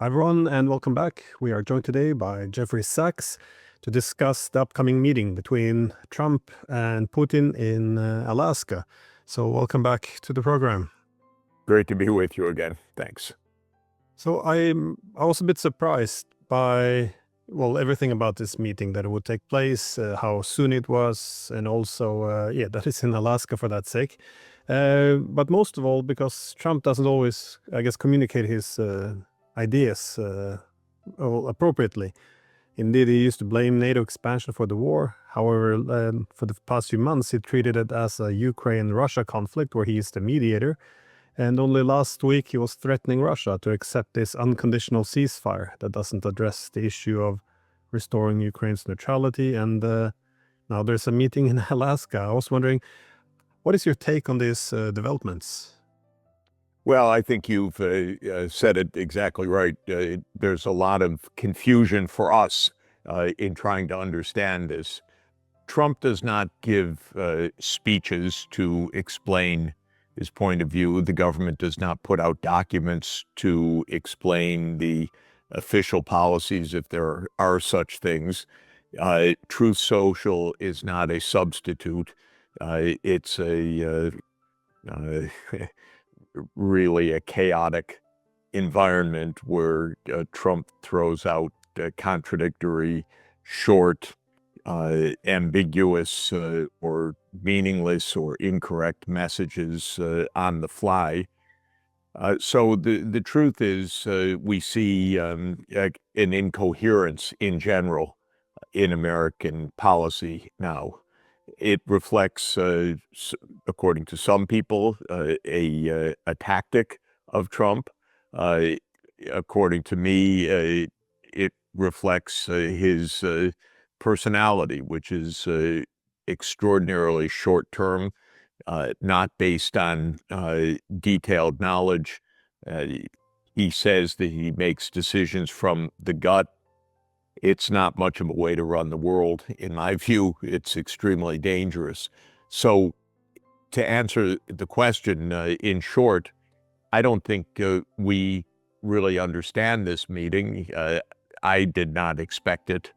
Hi everyone, and welcome back. We are joined today by Jeffrey Sachs to discuss the upcoming meeting between Trump and Putin in Alaska. So welcome back to the program. Great to be with you again. Thanks. So I was a bit surprised by, well, everything about this meeting, that it would take place, how soon it was, and also, that it's in Alaska for that sake. But most of all, because Trump doesn't always, I guess, communicate his ideas appropriately. Indeed, he used to blame NATO expansion for the war. However, for the past few months, he treated it as a Ukraine-Russia conflict where he is the mediator. And only last week, he was threatening Russia to accept this unconditional ceasefire that doesn't address the issue of restoring Ukraine's neutrality. And now there's a meeting in Alaska. I was wondering, what is your take on these developments? Well, I think you've said it exactly right. There's a lot of confusion for us in trying to understand this. Trump does not give speeches to explain his point of view. The government does not put out documents to explain the official policies, if there are such things. Truth Social is not a substitute. It's a really a chaotic environment where Trump throws out contradictory, short, ambiguous, or meaningless or incorrect messages on the fly. So the truth is we see an incoherence in general in American policy now. It reflects, according to some people, a tactic of Trump. According to me, it reflects his personality, which is extraordinarily short-term, not based on detailed knowledge. He says that he makes decisions from the gut. It's not much of a way to run the world. In my view, it's extremely dangerous. So to answer the question in short, I don't think we really understand this meeting. I did not expect it.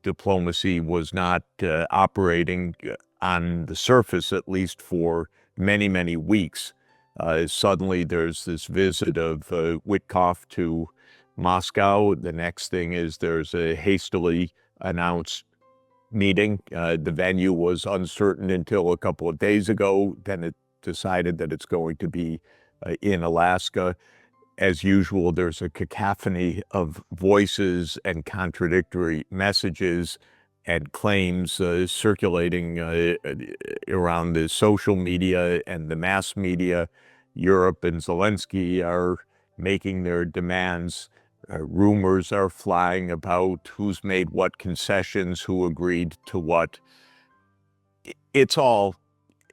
Diplomacy was not operating on the surface, at least for many, many weeks. Suddenly there's this visit of Witkoff to Moscow. The next thing is there's a hastily announced meeting. The venue was uncertain until a couple of days ago. Then it decided that it's going to be in Alaska. As usual, there's a cacophony of voices and contradictory messages and claims circulating around the social media and the mass media. Europe and Zelensky are making their demands. Rumors are flying about who's made what concessions, who agreed to what. It's all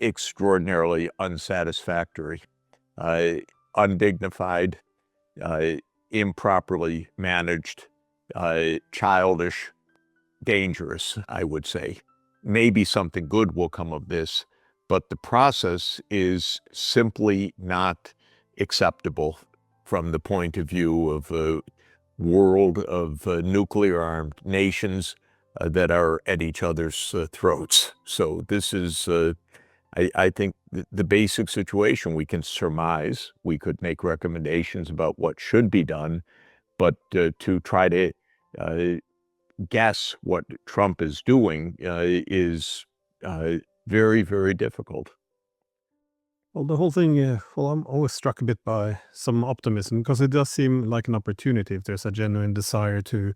extraordinarily unsatisfactory, undignified, improperly managed, childish, dangerous, I would say. Maybe something good will come of this, but the process is simply not acceptable from the point of view of a world of nuclear-armed nations that are at each other's throats. So this is, I think, the basic situation. We can surmise, we could make recommendations about what should be done, but to try to guess what Trump is doing is very, very difficult. Well, the whole thing, I'm always struck a bit by some optimism, because it does seem like an opportunity if there's a genuine desire to,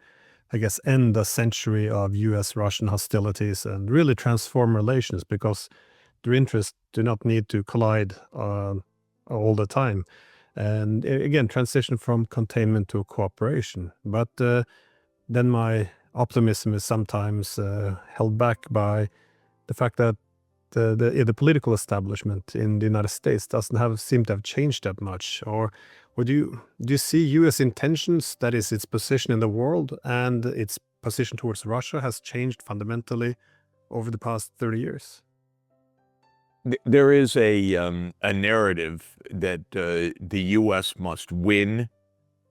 I guess, end a century of US-Russian hostilities and really transform relations, because their interests do not need to collide all the time. And again, transition from containment to cooperation. But then my optimism is sometimes held back by the fact that the political establishment in the United States doesn't seem to have changed that much. Or do you see U.S. intentions, that is, its position in the world and its position towards Russia, has changed fundamentally over the past 30 years? There is a narrative that the U.S. must win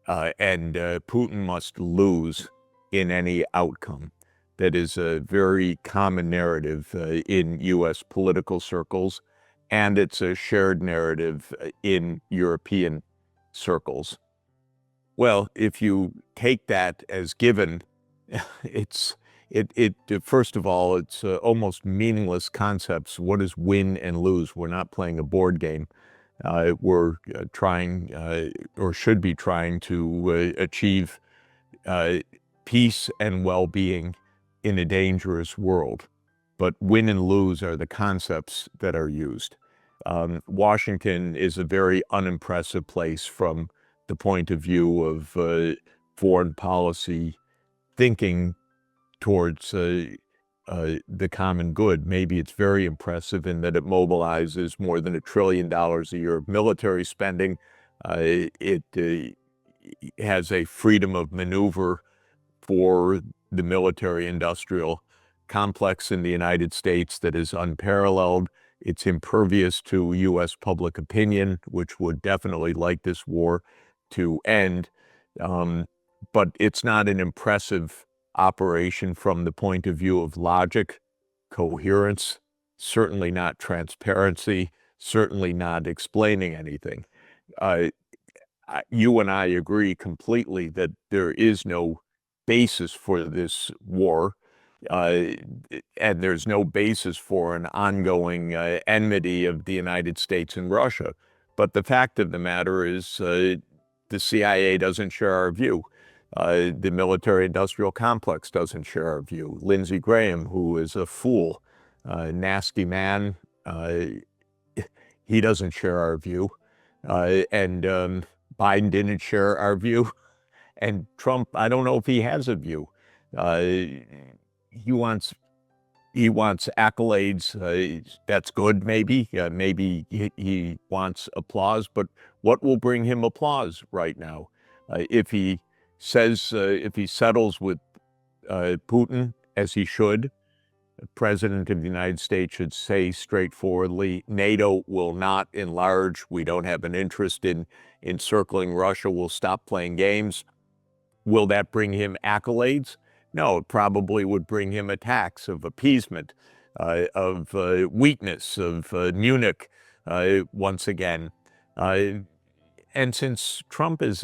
and Putin must lose in any outcome. That is a very common narrative in U.S. political circles, and it's a shared narrative in European circles. Well, if you take that as given, first of all, it's almost meaningless concepts. What is win and lose? We're not playing a board game. We're trying, or should be trying, to achieve peace and well-being in a dangerous world. But win and lose are the concepts that are used. Washington is a very unimpressive place from the point of view of foreign policy thinking towards the common good. Maybe it's very impressive in that it mobilizes more than $1 trillion a year of military spending. It has a freedom of maneuver for the military-industrial complex in the United States that is unparalleled. It's impervious to U.S. public opinion, which would definitely like this war to end. But it's not an impressive operation from the point of view of logic, coherence, certainly not transparency, certainly not explaining anything. You and I agree completely that there is no basis for this war, and there's no basis for an ongoing enmity of the United States and Russia. But the fact of the matter is the CIA doesn't share our view. The military-industrial complex doesn't share our view. Lindsey Graham, who is a fool, nasty man, he doesn't share our view. And Biden didn't share our view. And Trump, I don't know if he has a view. He wants accolades. That's good, maybe. Maybe he wants applause. But what will bring him applause right now? If he settles with Putin, as he should, the President of the United States should say straightforwardly, NATO will not enlarge. We don't have an interest in encircling Russia. We'll stop playing games. Will that bring him accolades? No, it probably would bring him attacks of appeasement, of weakness, of Munich once again. And since Trump is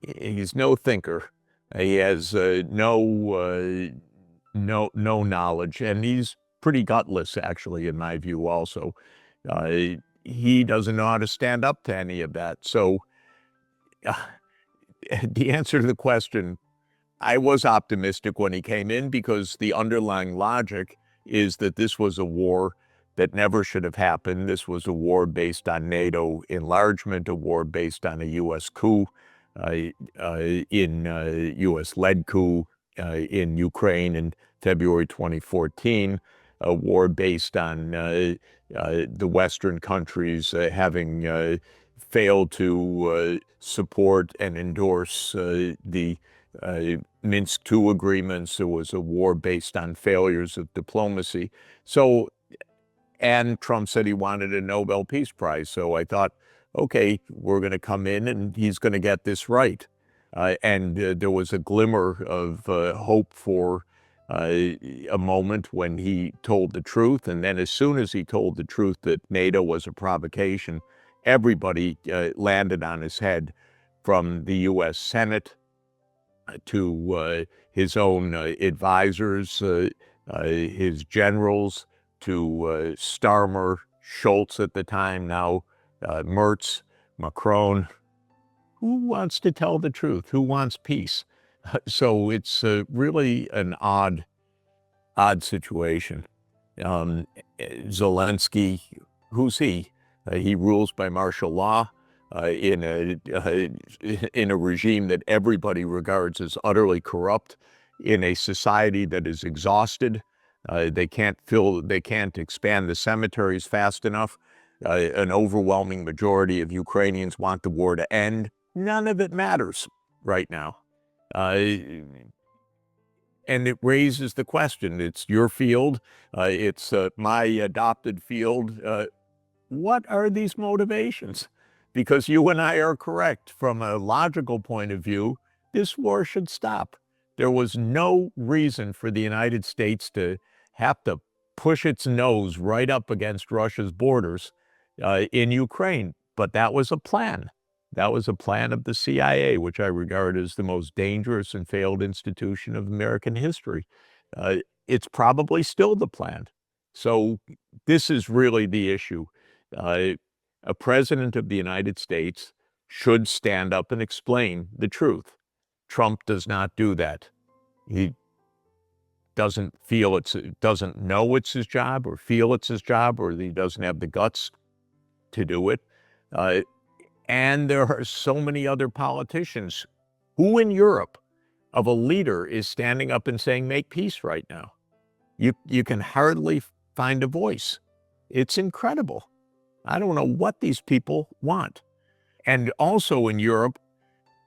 he's no thinker, he has no knowledge, and he's pretty gutless, actually, in my view also. He doesn't know how to stand up to any of that. So the answer to the question, I was optimistic when he came in because the underlying logic is that this was a war that never should have happened. This was a war based on NATO enlargement, a war based on a U.S. coup, U.S.-led coup in Ukraine in February 2014, a war based on the Western countries having failed to support and endorse the Minsk II agreements. It was a war based on failures of diplomacy. So, and Trump said he wanted a Nobel Peace Prize. So I thought, okay, we're going to come in and he's going to get this right. And there was a glimmer of hope for a moment when he told the truth. And then as soon as he told the truth that NATO was a provocation, everybody landed on his head, from the U.S. Senate to his own advisors, his generals, to Starmer, Schultz at the time, now Merz, Macron. Who wants to tell the truth? Who wants peace? So it's really an odd situation. Zelensky, who's he? He rules by martial law in a regime that everybody regards as utterly corrupt, in a society that is exhausted. They can't expand the cemeteries fast enough. An overwhelming majority of Ukrainians want the war to end. None of it matters right now. And it raises the question. It's your field. It's my adopted field. What are these motivations? because you and I are correct. From a logical point of view, this war should stop. There was no reason for the United States to have to push its nose right up against Russia's borders in Ukraine. But that was a plan. That was a plan of the CIA, which I regard as the most dangerous and failed institution of American history. It's probably still the plan. So this is really the issue. A president of the United States should stand up and explain the truth. Trump does not do that. He doesn't know it's his job, or feel it's his job, or he doesn't have the guts to do it. And there are so many other politicians. Who in Europe of a leader is standing up and saying, make peace right now? You can hardly find a voice. It's incredible. I don't know what these people want. And also in Europe,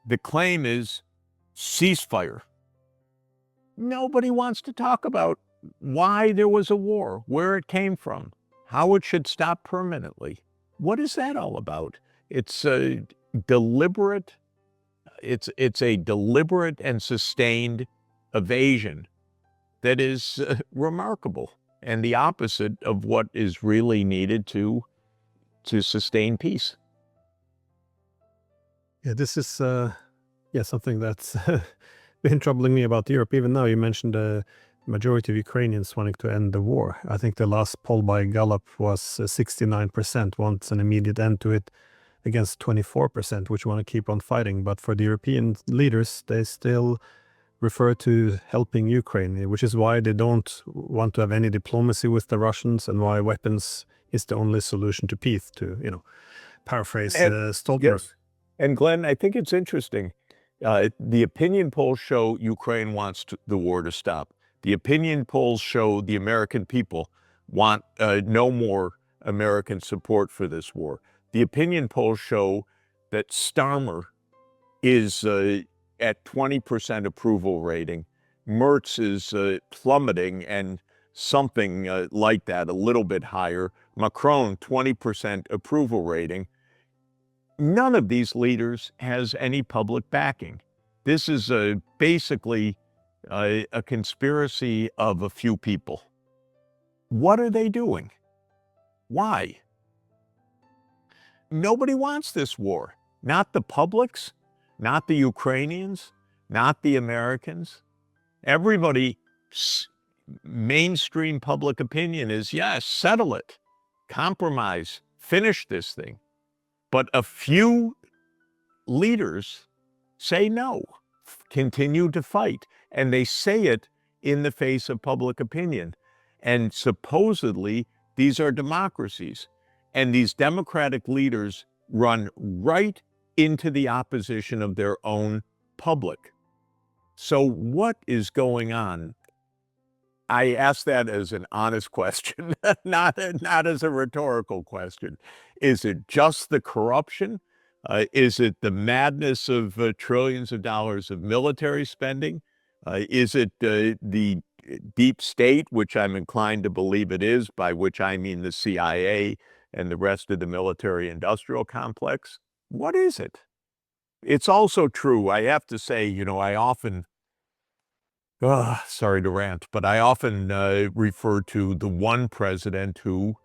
the claim is ceasefire. Nobody wants to talk about why there was a war, where it came from, how it should stop permanently. What is that all about? It's a deliberate and sustained evasion that is remarkable, and the opposite of what is really needed to sustain peace. Yeah, this is something that's been troubling me about Europe. Even now, you mentioned the majority of Ukrainians wanting to end the war. I think the last poll by Gallup was 69% wants an immediate end to it, against 24%, which want to keep on fighting. But for the European leaders, they still refer to helping Ukraine, which is why they don't want to have any diplomacy with the Russians, and why weapons is the only solution to peace, to, paraphrase Stoltenberg. Yes. And Glenn, I think it's interesting. The opinion polls show Ukraine wants the war to stop. The opinion polls show the American people want no more American support for this war. The opinion polls show that Starmer is at 20% approval rating. Merz is plummeting, and something like that, a little bit higher. Macron, 20% approval rating. None of these leaders has any public backing. This is basically a conspiracy of a few people. What are they doing? Why? Nobody wants this war. Not the publics, not the Ukrainians, not the Americans. Everybody, mainstream public opinion is, yes, settle it, compromise, finish this thing. But a few leaders say no, continue to fight, and they say it in the face of public opinion. And supposedly, these are democracies. And these democratic leaders run right into the opposition of their own public. So what is going on? I ask that as an honest question, not as a rhetorical question. Is it just the corruption? Is it the madness of trillions of dollars of military spending? Is it the deep state, which I'm inclined to believe it is, by which I mean the CIA and the rest of the military-industrial complex? What is it? It's also true, I have to say, I often, sorry to rant, but I often refer to the one president who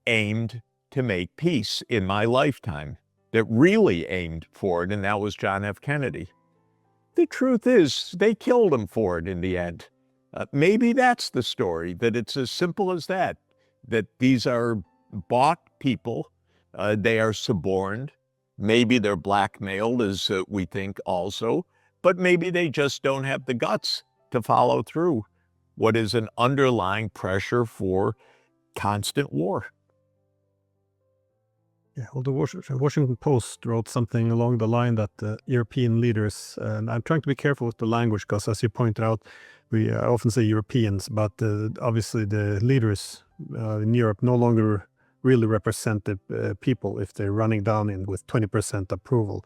aimed to make peace in my lifetime, that really aimed for it, and that was John F. Kennedy. The truth is, they killed him for it in the end. Maybe that's the story, that it's as simple as that these are bought people, they are suborned, maybe they're blackmailed, as we think also, but maybe they just don't have the guts to follow through what is an underlying pressure for constant war. Yeah, well, the Washington Post wrote something along the line that European leaders, and I'm trying to be careful with the language because, as you pointed out, we often say Europeans, but obviously the leaders in Europe no longer really represent the people if they're running down in with 20% approval.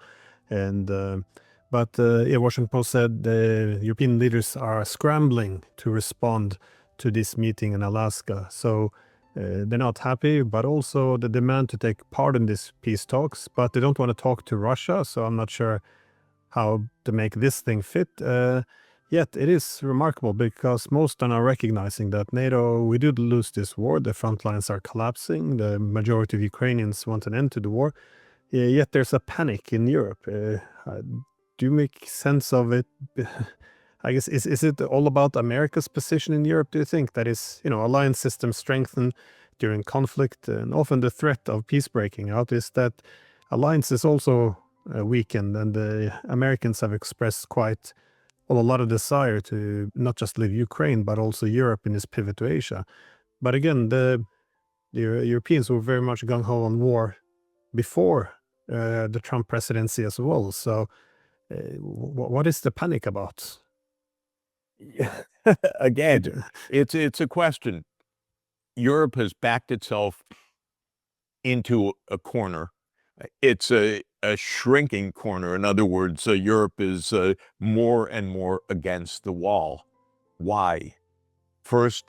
And Washington Post said the European leaders are scrambling to respond to this meeting in Alaska. So they're not happy, but also the demand to take part in these peace talks, but they don't want to talk to Russia, so I'm not sure how to make this thing fit. Yet it is remarkable because most are now recognizing that NATO, we did lose this war, the front lines are collapsing, the majority of Ukrainians want an end to the war, yet there's a panic in Europe. Do you make sense of it? I guess, is it all about America's position in Europe, do you think? That is, alliance systems strengthen during conflict, and often the threat of peace breaking out is that alliance is also weakened, and the Americans have expressed quite a lot of desire to not just leave Ukraine, but also Europe in this pivot to Asia. But again, the Europeans were very much gung-ho on war before the Trump presidency as well. So what is the panic about? Again, it's a question. Europe has backed itself into a corner. It's a shrinking corner. In other words, Europe is more and more against the wall. Why? First,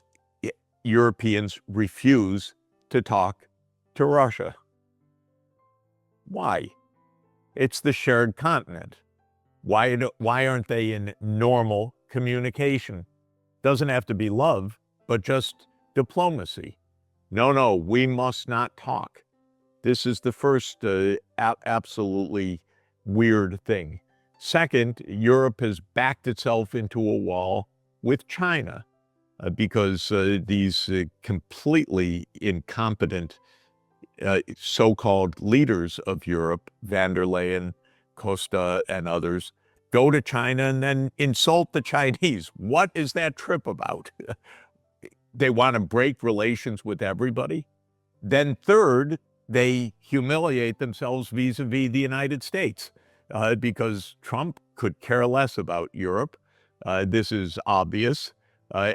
Europeans refuse to talk to Russia. Why? It's the shared continent. Why aren't they in normal communication? Doesn't have to be love, but just diplomacy. No, we must not talk. This is the first absolutely weird thing. Second, Europe has backed itself into a wall with China because these completely incompetent so-called leaders of Europe, van der Leyen, Costa, and others, go to China and then insult the Chinese. What is that trip about? They want to break relations with everybody. Then third, they humiliate themselves vis-a-vis the United States because Trump could care less about Europe. This is obvious.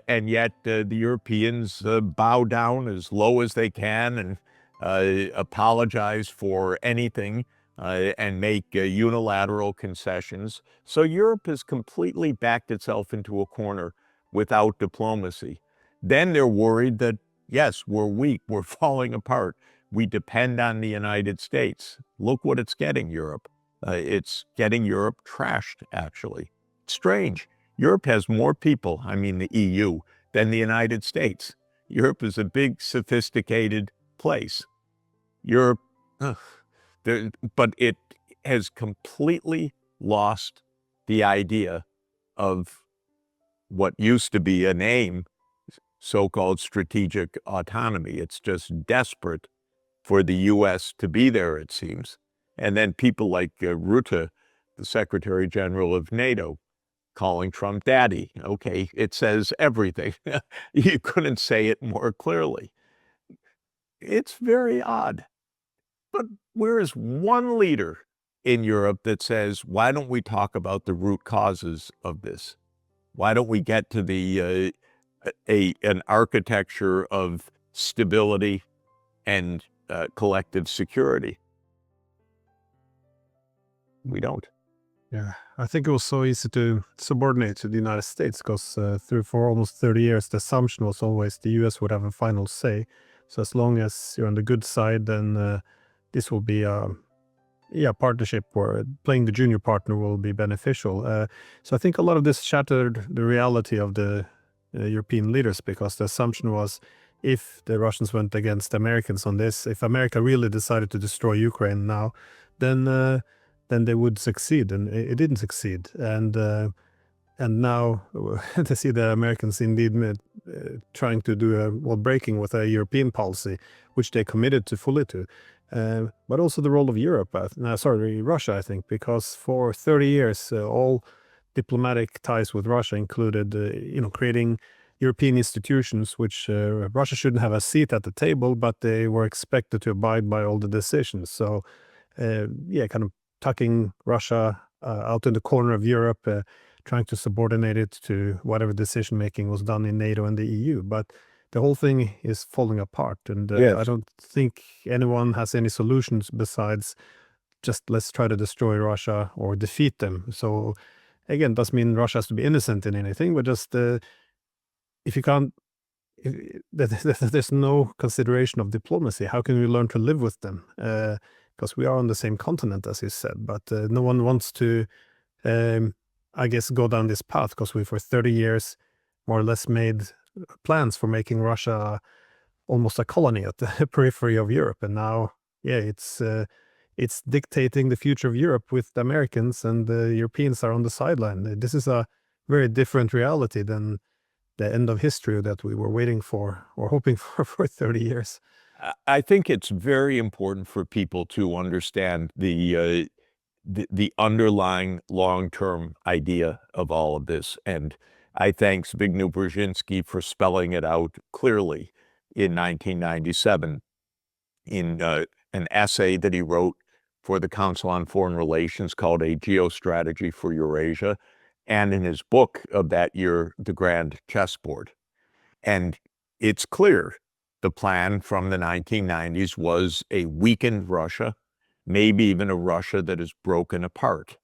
And yet the Europeans bow down as low as they can and apologize for anything and make unilateral concessions. So Europe has completely backed itself into a corner without diplomacy. Then they're worried that, yes, we're weak, we're falling apart. We depend on the United States. Look what it's getting, Europe. It's getting Europe trashed, actually. Strange. Europe has more people, I mean the EU, than the United States. Europe is a big, sophisticated place. Europe, but it has completely lost the idea of what used to be a name, so-called strategic autonomy. It's just desperate for the U.S. to be there, it seems. And then people like Rutte, the Secretary General of NATO, calling Trump daddy. Okay, it says everything. You couldn't say it more clearly. It's very odd. But where is one leader in Europe that says, why don't we talk about the root causes of this? Why don't we get to the an architecture of stability and collective security? We don't. Yeah, I think it was so easy to subordinate to the United States because for almost 30 years, the assumption was always the US would have a final say. So as long as you're on the good side, then this will be a partnership where playing the junior partner will be beneficial. So I think a lot of this shattered the reality of the European leaders because the assumption was if the Russians went against the Americans on this, if America really decided to destroy Ukraine now, then they would succeed, and it didn't succeed. And now to see the Americans indeed trying to do breaking with a European policy, which they committed to fully to. But also the role of Europe, Russia, I think, because for 30 years, all diplomatic ties with Russia included, creating European institutions, which Russia shouldn't have a seat at the table, but they were expected to abide by all the decisions. So, kind of tucking Russia out in the corner of Europe, trying to subordinate it to whatever decision-making was done in NATO and the EU. But the whole thing is falling apart, and Yes. I don't think anyone has any solutions besides just let's try to destroy Russia or defeat them. So again, doesn't mean Russia has to be innocent in anything, but just if you can't there's no consideration of diplomacy. How can we learn to live with them? Because we are on the same continent, as you said, but no one wants to, I guess, go down this path, because we, for 30 years, more or less made plans for making Russia almost a colony at the periphery of Europe. And now, yeah, it's dictating the future of Europe with the Americans, and the Europeans are on the sideline. This is a very different reality than the end of history that we were waiting for or hoping for 30 years. I think it's very important for people to understand the underlying long-term idea of all of this. And I thank Zbigniew Brzezinski for spelling it out clearly in 1997 in an essay that he wrote for the Council on Foreign Relations called A Geostrategy for Eurasia, and in his book of that year, The Grand Chessboard. And it's clear the plan from the 1990s was a weakened Russia, maybe even a Russia that is broken apart,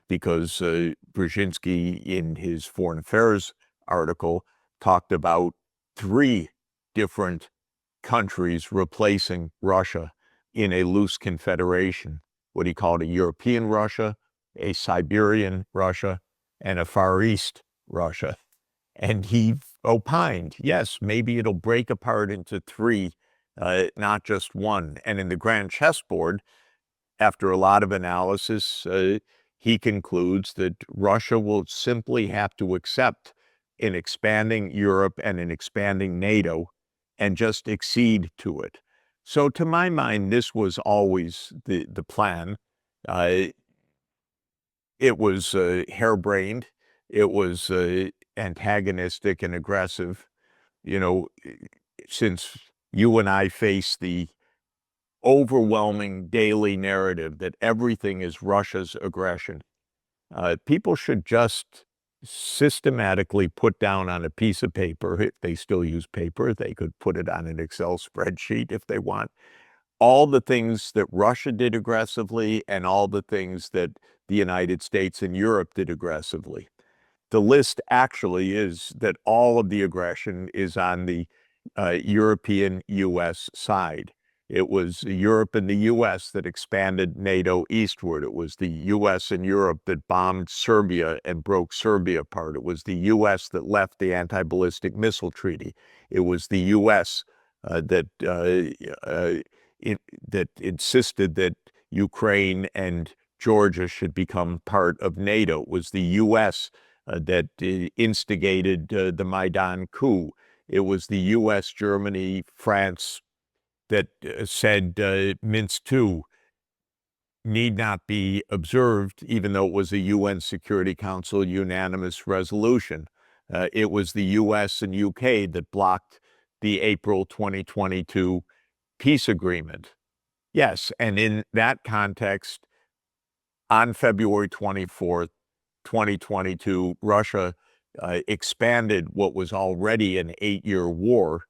because Brzezinski, in his Foreign Affairs article, talked about 3 different countries replacing Russia in a loose confederation, what he called a European Russia, a Siberian Russia, and a Far East Russia. And he opined, yes, maybe it'll break apart into 3, not just 1. And in the Grand Chessboard, after a lot of analysis, he concludes that Russia will simply have to accept an expanding Europe and an expanding NATO and just accede to it. So to my mind, this was always the plan. It was harebrained. It was antagonistic and aggressive. You know, since you and I face the overwhelming daily narrative that everything is Russia's aggression, people should just systematically put down on a piece of paper, if they still use paper, they could put it on an Excel spreadsheet if they want, all the things that Russia did aggressively and all the things that the United States and Europe did aggressively. The list actually is that all of the aggression is on the European-U.S. side. It was Europe and the U.S. that expanded NATO eastward. It was the U.S. and Europe that bombed Serbia and broke Serbia apart. It was the U.S. that left the anti-ballistic missile treaty. It was the U.S. That insisted that Ukraine and Georgia should become part of NATO. It was the U.S. That instigated the Maidan coup. It was the U.S., Germany, France that said Minsk II need not be observed, even though it was a UN Security Council unanimous resolution. It was the U.S. and U.K. that blocked the April 2022 peace agreement. Yes, and in that context, on February 24th, 2022, Russia expanded what was already an 8-year war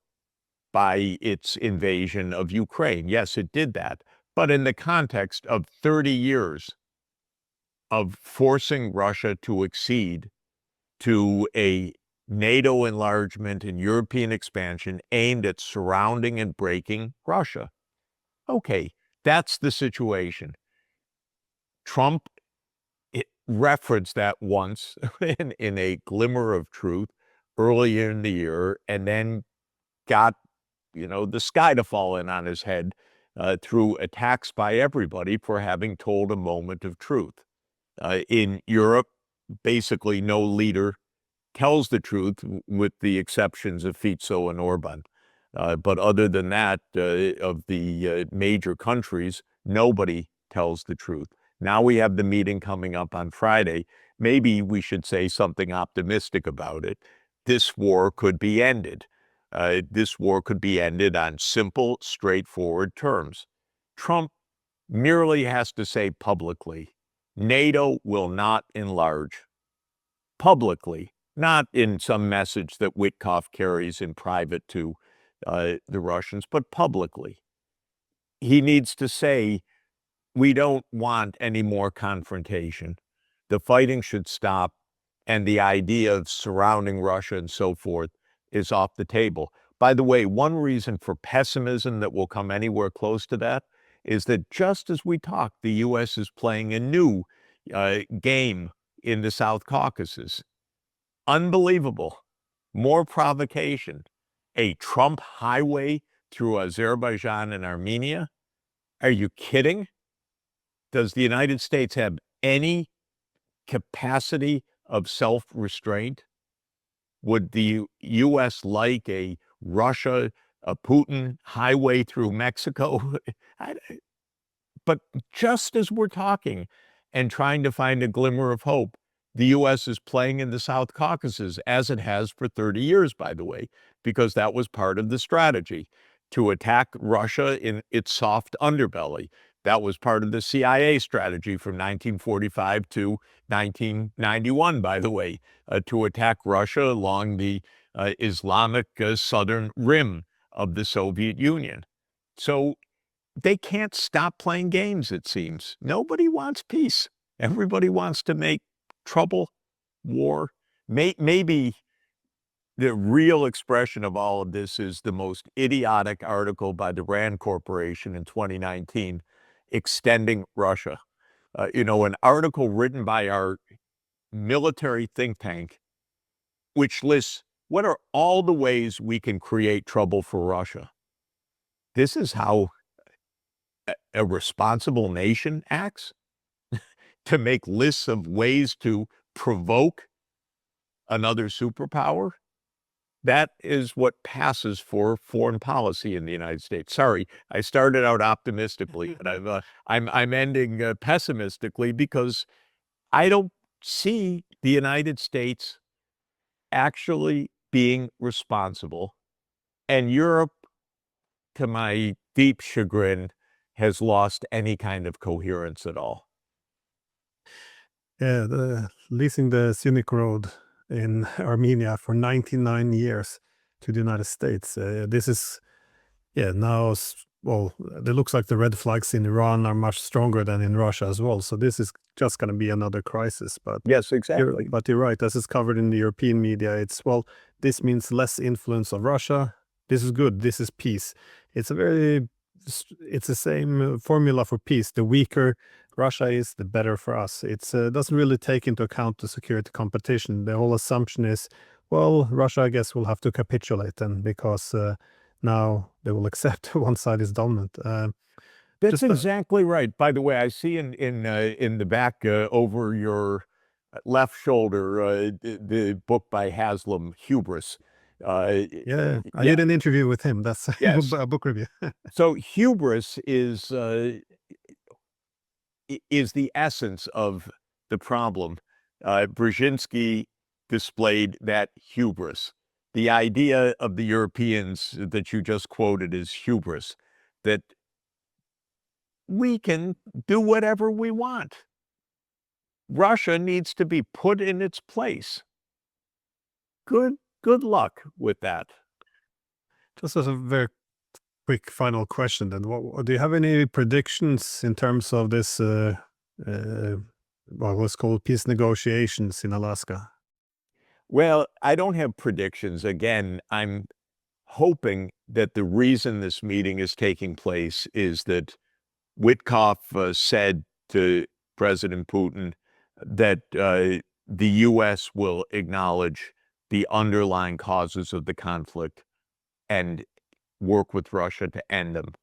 by its invasion of Ukraine. Yes, it did that. But in the context of 30 years of forcing Russia to accede to a NATO enlargement and European expansion aimed at surrounding and breaking Russia. Okay, that's the situation. Trump referenced that once in a glimmer of truth earlier in the year, and then got, the sky to fall in on his head through attacks by everybody for having told a moment of truth. In Europe, basically no leader tells the truth, with the exceptions of Fico and Orban. But other than that, of the major countries, nobody tells the truth. Now we have the meeting coming up on Friday. Maybe we should say something optimistic about it. This war could be ended. This war could be ended on simple, straightforward terms. Trump merely has to say publicly, NATO will not enlarge. Publicly, not in some message that Witkoff carries in private to the Russians, but publicly. He needs to say, we don't want any more confrontation. The fighting should stop, and the idea of surrounding Russia and so forth is off the table. By the way, one reason for pessimism that will come anywhere close to that is that just as we talk, the U.S. is playing a new game in the South Caucasus. Unbelievable. More provocation. A Trump highway through Azerbaijan and Armenia? Are you kidding? Does the United States have any capacity of self-restraint? Would the U.S. like a Russia, a Putin highway through Mexico? But just as we're talking and trying to find a glimmer of hope, the U.S. is playing in the South Caucasus, as it has for 30 years, by the way, because that was part of the strategy, to attack Russia in its soft underbelly. That was part of the CIA strategy from 1945 to 1991, by the way, to attack Russia along the Islamic southern rim of the Soviet Union. So they can't stop playing games, it seems. Nobody wants peace. Everybody wants to make trouble, war. Maybe the real expression of all of this is the most idiotic article by the Rand Corporation in 2019, extending Russia. An article written by our military think tank, which lists what are all the ways we can create trouble for Russia. This is how a responsible nation acts, to make lists of ways to provoke another superpower. That is what passes for foreign policy in the United States. Sorry, I started out optimistically, but I'm ending pessimistically, because I don't see the United States actually being responsible, and Europe, to my deep chagrin, has lost any kind of coherence at all. Yeah, leasing the scenic road in Armenia for 99 years to the United States. This is, yeah, now, well, it looks like the red flags in Iran are much stronger than in Russia as well. So this is just going to be another crisis. But Yes, exactly. you're right. As is covered in the European media, it's, well, this means less influence of Russia. This is good. This is peace. It's it's the same formula for peace. The weaker Russia is, the better for us. It doesn't really take into account the security competition. The whole assumption is, well, Russia, I guess, will have to capitulate, and because now they will accept one side is dominant. That's Just exactly right. By the way, I see in the back over your left shoulder the book by Haslam, Hubris. yeah, I Yeah, did an interview with him. That's yes. a book review. So hubris is the essence of the problem. Brzezinski displayed that hubris. The idea of the Europeans that you just quoted is hubris, that we can do whatever we want. Russia needs to be put in its place. Good luck with that. Just as a very quick final question, then, do you have any predictions in terms of this? Well, let's call it peace negotiations in Alaska. Well, I don't have predictions. Again, I'm hoping that the reason this meeting is taking place is that Witkoff said to President Putin that the U.S. will acknowledge the underlying causes of the conflict and work with Russia to end them.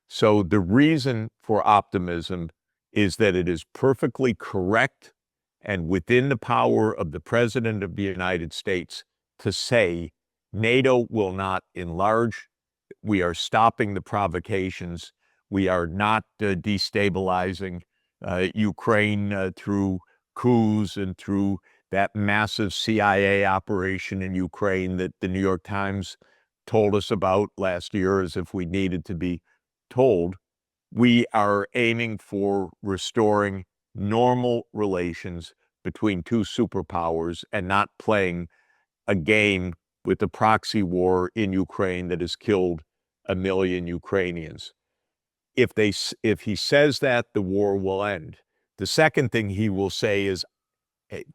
So the reason for optimism is that it is perfectly correct and within the power of the President of the United States to say NATO will not enlarge. We are stopping the provocations. We are not destabilizing Ukraine through coups and through that massive CIA operation in Ukraine that the New York Times told us about last year, as if we needed to be told. We are aiming for restoring normal relations between two superpowers and not playing a game with the proxy war in Ukraine that has killed 1 million Ukrainians. If he says that, the war will end. The second thing he will say is,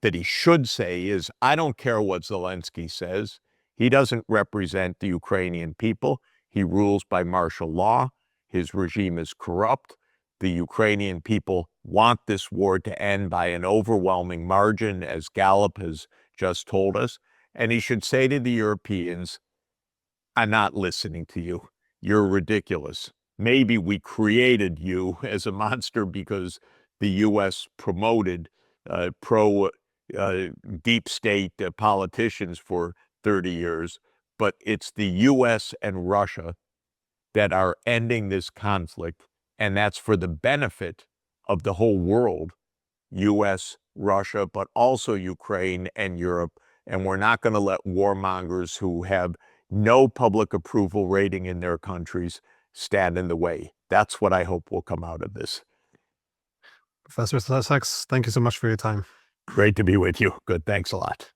that he should say is, I don't care what Zelensky says. He doesn't represent the Ukrainian people. He rules by martial law. His regime is corrupt. The Ukrainian people want this war to end by an overwhelming margin, as Gallup has just told us. And he should say to the Europeans, I'm not listening to you. You're ridiculous. Maybe we created you as a monster because the U.S. promoted deep state politicians for 30 years, but it's the U.S. and Russia that are ending this conflict, and that's for the benefit of the whole world, U.S., Russia, but also Ukraine and Europe. And we're not going to let warmongers who have no public approval rating in their countries stand in the way. That's what I hope will come out of this. Professor Sachs, thank you so much for your time. Great to be with you. Good. Thanks a lot.